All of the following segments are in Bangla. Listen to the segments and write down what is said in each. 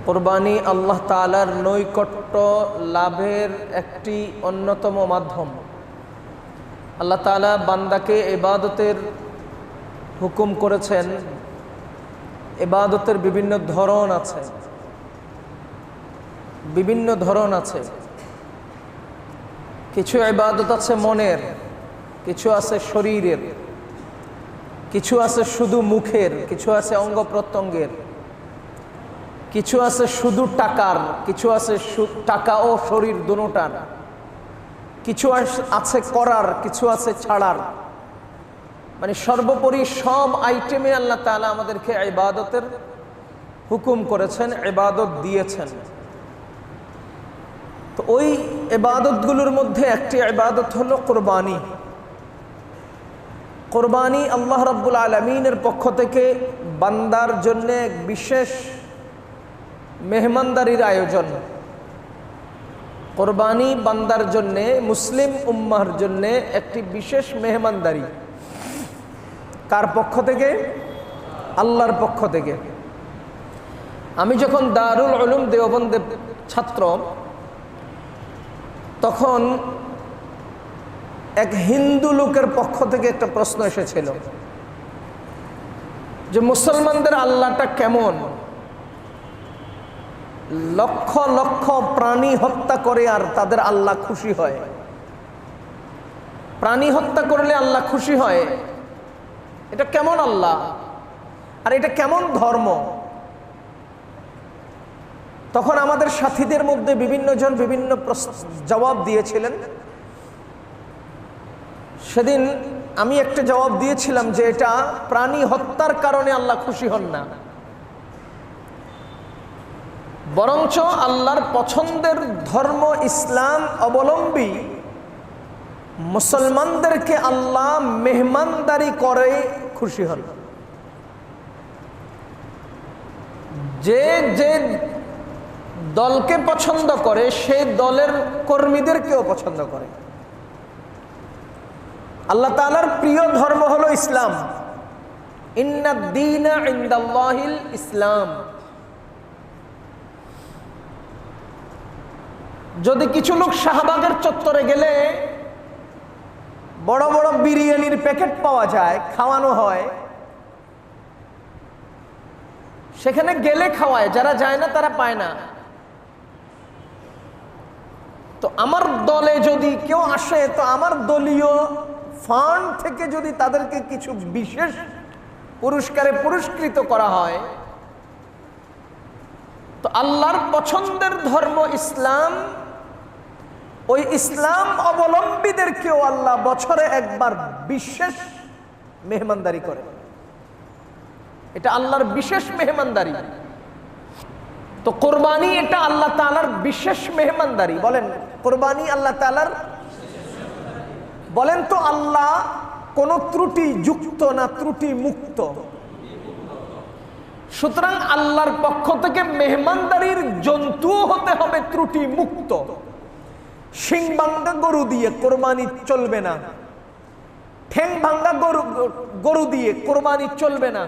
কুরবানি আল্লাহ তাআলার নৈকট্য লাভের একটি অন্যতম মাধ্যম। আল্লাহ তাআলা বান্দাকে ইবাদতের হুকুম করেছেন। ইবাদতের বিভিন্ন ধরন আছে, কিছু ইবাদত আছে মনের, কিছু আছে শরীরের, কিছু আছে শুধু মুখের, কিছু আছে অঙ্গ প্রত্যঙ্গের, কিছু আছে শুধু টাকার, কিছু আছে টাকা ও শরীর দুটোটার, কিছু আছে করার, কিছু আছে ছাড়ার। মানে সর্বোপরি সব আইটেমে আল্লাহ তাআলা আমাদেরকে ইবাদতের হুকুম করেছেন, ইবাদত দিয়েছেন। তো ওই ইবাদতগুলোর মধ্যে একটি ইবাদত হলো কুরবানি। কুরবানি আল্লাহ রাব্বুল আলামিনের পক্ষ থেকে বান্দার জন্য এক বিশেষ মেহমানদারির আয়োজন। কুরবানি বান্দার জন্য, মুসলিম উম্মাহর জন্য একটি বিশেষ মেহমানদারি। কার পক্ষ থেকে? আল্লাহর পক্ষ থেকে। আমি যখন দারুল উলুম দেওবন্দের ছাত্র, তখন এক হিন্দু লোকের পক্ষ থেকে একটা প্রশ্ন এসেছিল যে মুসলমানদের আল্লাহটা কেমন? লক্ষ লক্ষ প্রাণী হত্যা করে আর তাদের আল্লাহ খুশি হয়। প্রাণী হত্যা করলে আল্লাহ খুশি হয়, এটা কেমন আল্লাহ? আর এটা কেমন ধর্ম? তখন আমাদের সাথীদের মধ্যে বিভিন্ন জন বিভিন্ন জবাব দিয়েছিলেন। সেদিন আমি একটা জবাব দিয়েছিলাম যে এটা প্রাণী হত্যার কারণে আল্লাহ খুশি হন না, বরঞ্চ আল্লাহর পছন্দের ধর্ম ইসলাম অবলম্বী মুসলমানদেরকে আল্লাহ মেহমানদারি করে খুশি হন। যে যে দলকে পছন্দ করে সেই দলের কর্মীদেরকেও পছন্দ করে। আল্লাহ তাআলার প্রিয় ধর্ম হলো ইসলাম। ইন্নাদ দীনা ইনদাল্লাহিল ইসলাম। যদি কিছু লোক শাহবাগের চত্বরে গেলে বড় বড় বিরিয়ানির প্যাকেট পাওয়া যায়, খাওয়ানো হয়, সেখানে গেলে খাওয়ায়, যারা যায় না তারা পায় না। তো আমার দলে যদি কেউ আসে, তো আমার দলীয় ফান্ড থেকে যদি তাদেরকে কিছু বিশেষ পুরস্কারে পুরস্কৃত করা হয়, তো আল্লাহর পছন্দের ধর্ম ইসলাম, ওই ইসলাম অবলম্বীদেরকেও আল্লাহ বছরে একবার বিশেষ মেহমানদারি করে। এটা আল্লাহর বিশেষ মেহমানদারি। তো কুরবানি এটা আল্লাহ তাআলার বিশেষ মেহমানদারি। বলেন কুরবানি আল্লাহ তাআলার, বলেন তো আল্লাহ কোন ত্রুটি যুক্ত না ত্রুটি মুক্ত? সুতরাং আল্লাহর পক্ষ থেকে মেহমানদারির জন্তুও হতে হবে ত্রুটি মুক্ত। শিং ভাঙ্গা গরু দিয়ে কোরবানি চলবে না, ঠ্যাং ভাঙ্গা গরু দিয়ে কোরবানি চলবে না,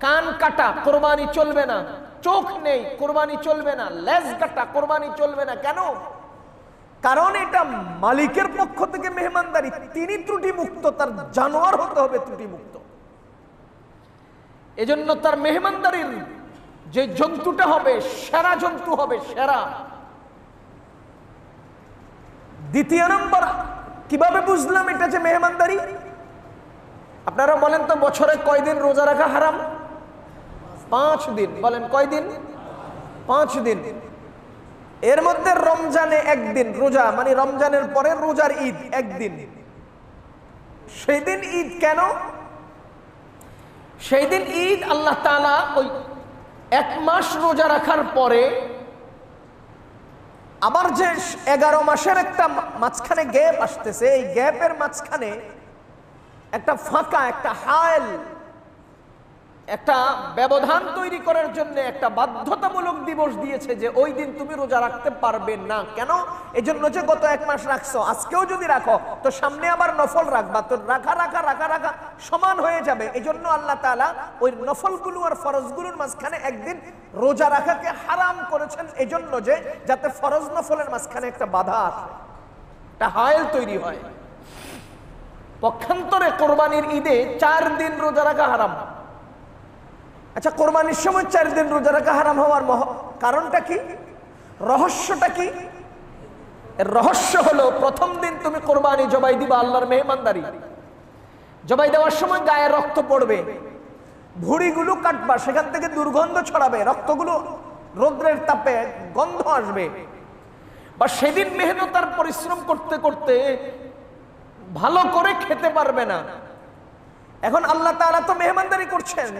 কান কাটা কোরবানি চলবে না, চোখ নেই কোরবানি চলবে না, লেজ কাটা কোরবানি চলবে না। কেন? কারণ এটা মালিকের পক্ষ থেকে মেহমানদারি, তিনি ত্রুটি মুক্ত, তার জানোয়ার হতে হবে ত্রুটি মুক্ত। এজন্য তার মেহমানদারির যে জন্তুটা হবে সেরা জন্তু হবে, সেরা। দ্বিতীয় নম্বর, কিভাবে বুঝলাম এটা যে মেহমানদারি? আপনারা বলেন তো বছরে কয়দিন রোজা রাখা হারাম? 5 দিন। বলেন কয়দিন? 5 দিন। এর মধ্যে রমজানে একদিন রোজা, মানে রমজানের পরে রোজার ঈদ একদিন। সেই দিন ঈদ কেন? সেই দিন ঈদ আল্লাহ তাআলা ওই 1 মাস রোজা রাখার পরে আবার যে 11 মাসের একটা মাঝখানে গ্যাপ আসতেছে, এই গ্যাপের মাঝখানে একটা ফাঁকা, একটা হাল, একটা ব্যবধান তৈরি করার জন্য একটা বাধ্যতামূলক দিবস দিয়েছে যে ওই দিন তুমি রোজা রাখতে পারবে না। কেন? এজন্য যে গত 1 মাস রাখছো, আজকেও যদি রাখো তো সামনে আবার নফল রাখবা, তো রাখা রাখা রাখা রাখা সমান হয়ে যাবে। এজন্য আল্লাহ তাআলা ওই নফলগুলো আর ফরজগুলোর মাঝখানে একদিন রোজা রাখাকে হারাম করেছেন, এজন্য যে যাতে ফরজ নফলের মাঝখানে একটা বাধা আসে, একটা হায়েল তৈরি হয়। পক্ষান্তরে কোরবানির ঈদে 4 দিন রোজা রাখা হারাম। আচ্ছা, কোরবানির সময় 4 দিন রোজা রাখা হারাম হওয়ার কারণটা কি, রহস্যটা কি? এর রহস্য হলো, প্রথম দিন তুমি কোরবানি জবাই দিবা আল্লাহর মেহমানদারি। জবাই দেওয়ার সময় গায়ে রক্ত পড়বে, ভুঁড়িগুলো কাটবা, সেখান থেকে দুর্গন্ধ ছড়াবে, রক্তগুলো রৌদ্রের তাপে গন্ধ আসবে। বা সেদিন মেহনত আর পরিশ্রম করতে করতে ভালো করে খেতে পারবে না। এখন আল্লাহ তাআলা তো মেহমানদারি করছেন,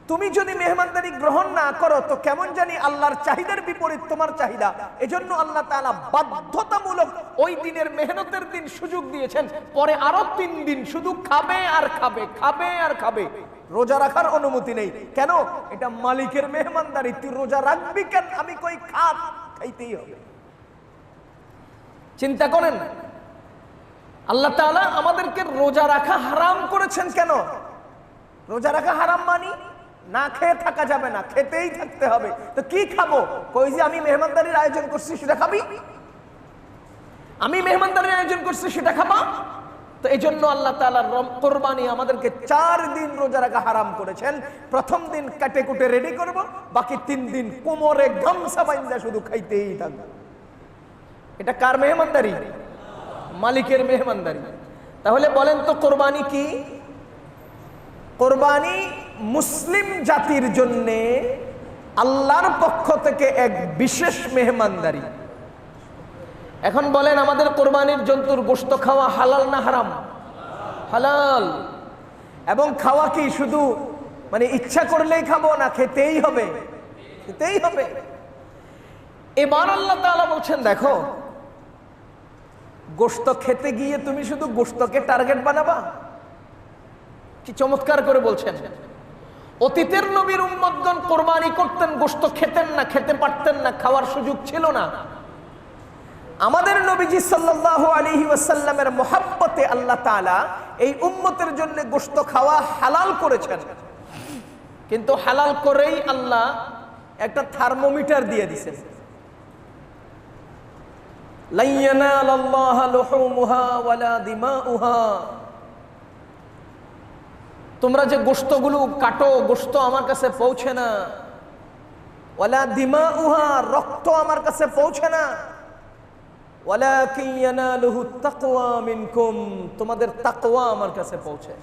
তুমি যদি মেহমানদারি গ্রহণ না করো তো কেমন জানি আল্লাহর চাহিদার বিপরীত তোমার চাহিদা। এজন্য আল্লাহ তাআলা বাধ্যতামূলক ওই দিনের মেহনতের দিন সুযোগ দিয়েছেন, পরে আরো 3 দিন শুধু খাবে আর খাবে, খাবে আর খাবে, রোজা রাখার অনুমতি নেই। কেন? এটা মালিকের মেহমানদারি, তুই রোজা রাখবি কেন? আমি কই খাইতেই হবে। চিন্তা করেন, আল্লাহ তাআলা আমাদেরকে রোজা রাখা হারাম করেছেন কেন? রোজা রাখা হারাম মানি না খেয়ে থাকা যাবে না, খেতেই থাকতে হবে। তো কি খাবো? কই যে আমি মেহমানদারির আয়োজন করছি সেটা খাবি, আমি মেহমানদারির আয়োজন করছি সেটা খাবা। তো এই জন্য আল্লাহ তাআলা কোরবানি আমাদেরকে 4 দিন রোজা রাখা হারাম করেছেন। প্রথম দিন কাটে কুটে রেডি করব, বাকি 3 দিন কোমরে গামছা বাঁধা শুধু খাইতেই থাকবো। এটা কার মেহমানদারি? মালিকের মেহমানদারি। তাহলে বলেন তো কোরবানি কি? কোরবানি মুসলিম জাতির জন্য আল্লাহর পক্ষ থেকে এক বিশেষ মেহমানদারি। এখন বলেন, আমাদের কোরবানির জন্তুর গোশত খাওয়া হালাল না হারাম? হালাল। এবং খাওয়া কি শুধু মানে ইচ্ছা করলেই খাবো না, খেতেই হবে? খেতেই হবে। এবার আল্লাহ তাআলা বলছেন, দেখো, গোশত খেতে গিয়ে তুমি শুধু গোশতকে টার্গেট বানাবা? কি চমৎকার করে বলছেন। অতীতের নবীর উম্মতগণ কোরবানি করতেন, গোশত খেতেন না, খেতে পারতেন না, খাওয়ার সুযোগ ছিল না। আমাদের নবীজি সাল্লাল্লাহু আলাইহি ওয়াসাল্লামের মুহাব্বতে আল্লাহ তাআলা এই উম্মতের জন্য গোশত খাওয়া হালাল করেছেন। কিন্তু হালাল করেই আল্লাহ একটা থার্মোমিটার দিয়ে দিয়েছেন। লা ইয়ানালাল্লাহু লুহুমুহা ওয়ালা দিমাউহা, তোমরা যে গোশতগুলো কাটো, গোশত আমার কাছে পৌঁছে না। ওয়ালা দিমাউহা, রক্ত আমার কাছে পৌঁছে না। ওয়ালাকিন ইয়ানালুহু তাকওয়া মিনকুম, তোমাদের তাকওয়া আমার কাছে পৌঁছে।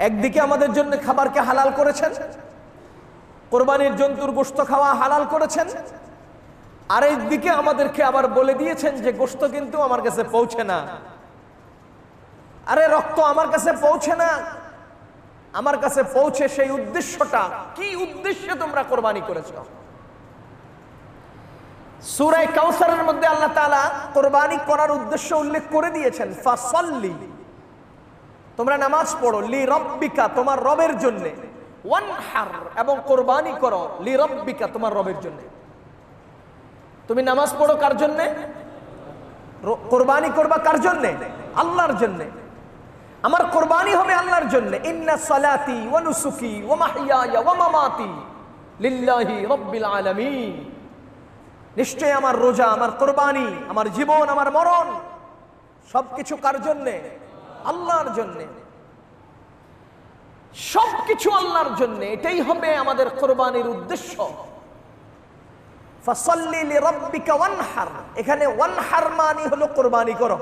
একদিকে আমাদের জন্য খাবারকে হালাল করেছেন, কোরবানির জন্তুর গোশত খাওয়া হালাল করেছেন, আর একদিকে আমাদেরকে আবার বলে দিয়েছেন যে গোশত কিন্তু আমার কাছে পৌঁছে না। আরে রক্ত আমার কাছে পৌঁছে না, আমার কাছে পৌঁছে সেই উদ্দেশ্যটা কি? উদ্দেশ্যে তোমরা কোরবানি করেছো? সূরা কাউসারের মধ্যে আল্লাহ তাআলা কোরবানি করার উদ্দেশ্য উল্লেখ করে দিয়েছেন, ফাসাল্লি, তোমরা নামাজ পড়ো, লি রব্বিকা, তোমার রবের জন্য, ওয়ানহার, এবং কোরবানি করো, লি রব্বিকা, তোমার রবের জন্য। তুমি নামাজ পড়ো কার জন্য? কোরবানি করবা কার জন্য? আল্লাহর জন্য। আমার কোরবানি হবে আল্লাহর জন্য। ইন্না সালাতি ওয়া নুসুকি ওয়া মাহইয়ায়া ওয়া মামাতি লিল্লাহি রাব্বিল আলামিন, নিশ্চয় আমার রোজা, আমার কোরবানি, আমার জীবন, আমার মরণ সবকিছু কার জন্য? আল্লাহর জন্য। সবকিছু আল্লাহর জন্য, এটাই হবে আমাদের কোরবানির উদ্দেশ্য। ফাসাল্লি লিরাব্বিকা ওয়ানহার, এখানে ওয়ানহার মানে হলো কোরবানি করো।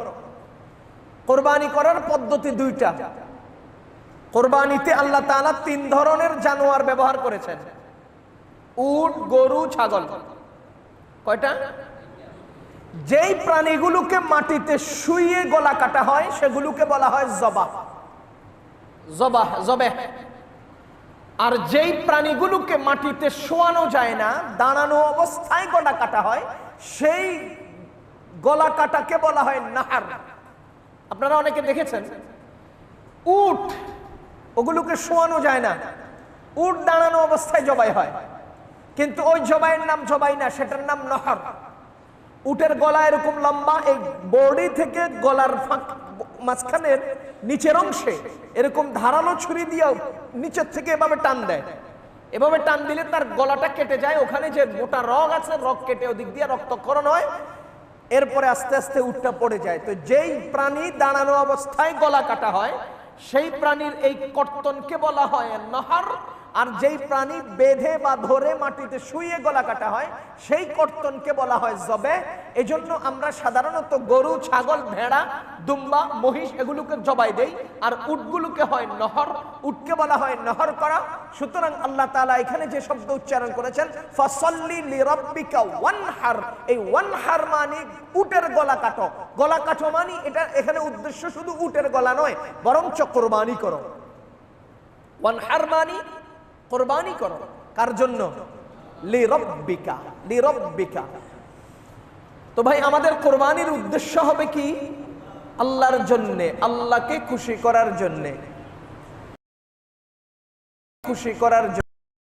কোরবানি করার পদ্ধতি 2টা। কোরবানিতে আল্লাহ তাআলা 3 ধরনের জানোয়ার ব্যবহার করেছেন, উট, গরু, ছাগল। কয়টা? যেই প্রাণীগুলোকে মাটিতে শুইয়ে গলা কাটা হয় সেগুলোকে বলা হয় জবাহ, জবাহ, জবেহ। আর যেই প্রাণীগুলোকে মাটিতে শোয়ানো যায় না, দাঁড়ানো অবস্থায় গলা কাটা হয়, সেই গলা কাটাকে বলা হয় নাহার। আপনারা অনেকে দেখেছেন উট, ওগুলোকে শোয়ানো যায় না, উট দাঁড়ানো অবস্থায় জবাই হয়। কিন্তু ওই জবাইয়ের নাম জবাই না, সেটার নাম নহর। উটের গলা এরকম লম্বা, এই বডি থেকে গলার মাঝখানের নিচের অংশে এরকম ধারালো ছুরি দিয়ে নিচের থেকে এভাবে টান দেয়। এভাবে টান দিলে তার গলাটা কেটে যায়, ওখানে যে মোটা রগ আছে রগ কেটে ওদিক দিয়ে রক্তক্ষরণ হয়, এরপরে আস্তে আস্তে উটটা পড়ে যায়। তো যেই প্রাণী দাঁড়ানো অবস্থায় গলা কাটা হয় সেই প্রাণীর এই কর্তনকে বলা হয় নহর। আর যেই প্রাণী বেঁধে বা ধরে মাটিতে শুয়ে গলা কাটা হয় সেই কর্তনকে বলা হয় জবে। এজন্য আমরা সাধারণত গরু, ছাগল, ভেড়া, দুম্বা, মহিষ এগুলোকে জবাই দেই, আর উটগুলোকে হয় নহর, উটকে বলা হয় নহর করা। সুতরাং আল্লাহ তাআলা এখানে যে শব্দ উচ্চারণ করেছেন ফাসাল্লি লিরাব্বিকা ওয়ানহার, এই ওয়ানহার মানে উটের গলা কাটো। গলা কাটো মানে এটা এখানে উদ্দেশ্য শুধু উটের গলা নয়, বরঞ্চ কোরবানি করো। ওয়ানহার মানে কোরবানি করো। কার জন্য? লিরাব্বিকা, লিরাব্বিকা। তো ভাই আমাদের কোরবানির উদ্দেশ্য হবে কি? আল্লাহর জন্য, আল্লাহকে খুশি করার জন্য, খুশি করার জন্য।